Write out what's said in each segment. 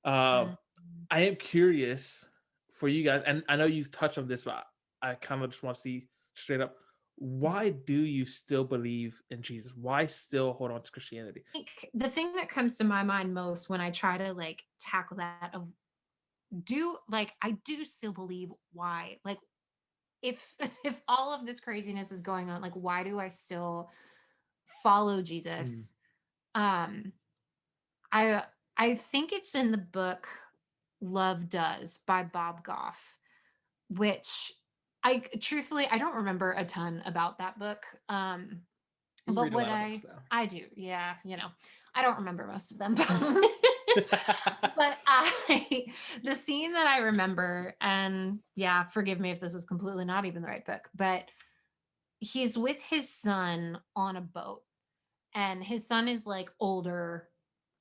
Uh, Mhm. I am curious for you guys, and I know you've touched on this, but I kind of just want to see straight up, why do you still believe in Jesus? Why still hold on to Christianity? Think the thing that comes to my mind most when I try to like tackle that of do like I do still believe why. Like if if all of this craziness is going on, like why do I still follow Mm, Jesus? Um I I think it's in the book Love Does by Bob Goff, which I truthfully I don't remember a ton about that book. you But read a what lot of books though. I do, yeah, I don't remember most of them, but I the scene that I remember, and yeah, forgive me if this is completely not even the right book, but he's with his son on a boat, and his son is like older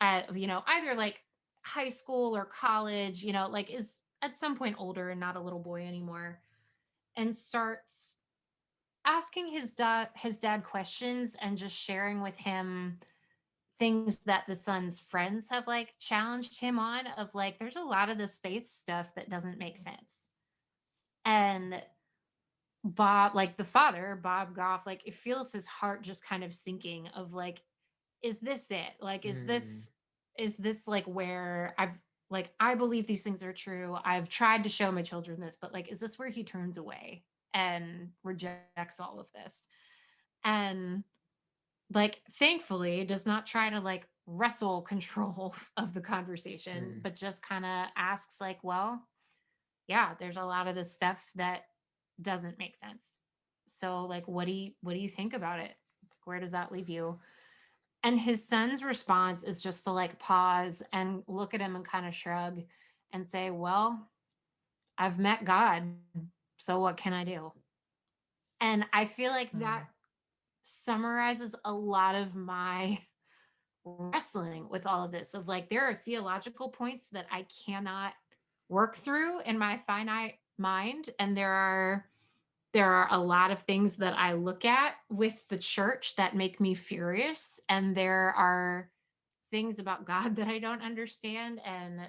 at, either like high school or college, like is at some point older and not a little boy anymore, and starts asking his dad questions and just sharing with him things that the son's friends have like challenged him on of like there's a lot of this faith stuff that doesn't make sense. And Bob, like the father, Bob Goff, like it feels his heart just kind of sinking of like, is this it? Like, Mm, is this like where I believe these things are true. I've tried to show my children this, but like, is this where he turns away and rejects all of this? And like, thankfully, does not try to like wrestle control of the conversation, mm. but just kind of asks, like, well, yeah, there's a lot of this stuff that doesn't make sense. So, like, what do you think about it? Where does that leave you? And his son's response is just to like pause and look at him and kind of shrug and say, well, I've met God. So what can I do? And I feel like that Oh, summarizes a lot of my wrestling with all of this of like there are theological points that I cannot work through in my finite mind, and there are a lot of things that I look at with the church that make me furious, and there are things about God that I don't understand, and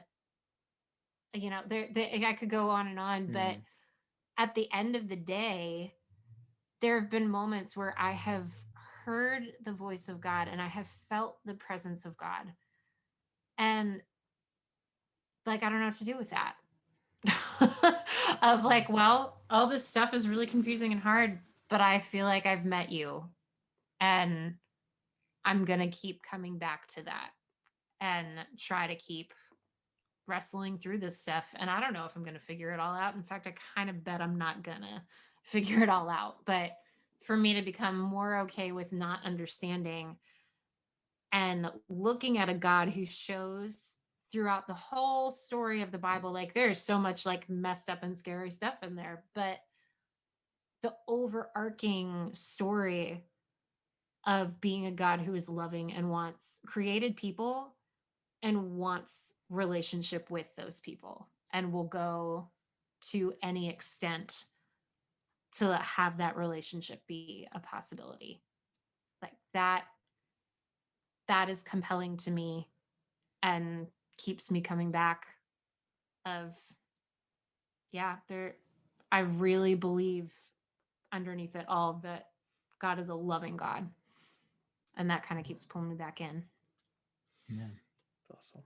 I could go on and on, but mm, at the end of the day, there have been moments where I have heard the voice of God and I have felt the presence of God. And like I don't know what to do with that. Of like, well, all this stuff is really confusing and hard, but I feel like I've met you, and I'm going to keep coming back to that and try to keep wrestling through this stuff. And I don't know if I'm going to figure it all out. In fact, I kind of bet I'm not going to figure it all out. But for me to become more okay with not understanding and looking at a God who shows throughout the whole story of the Bible, like there's so much like messed up and scary stuff in there, but the overarching story of being a God who is loving and wants created people and wants relationship with those people and will go to any extent to have that relationship be a possibility. Like that is compelling to me and keeps me coming back of yeah, there I really believe underneath it all that God is a loving God, and that kind of keeps pulling me back in. yeah. Awesome.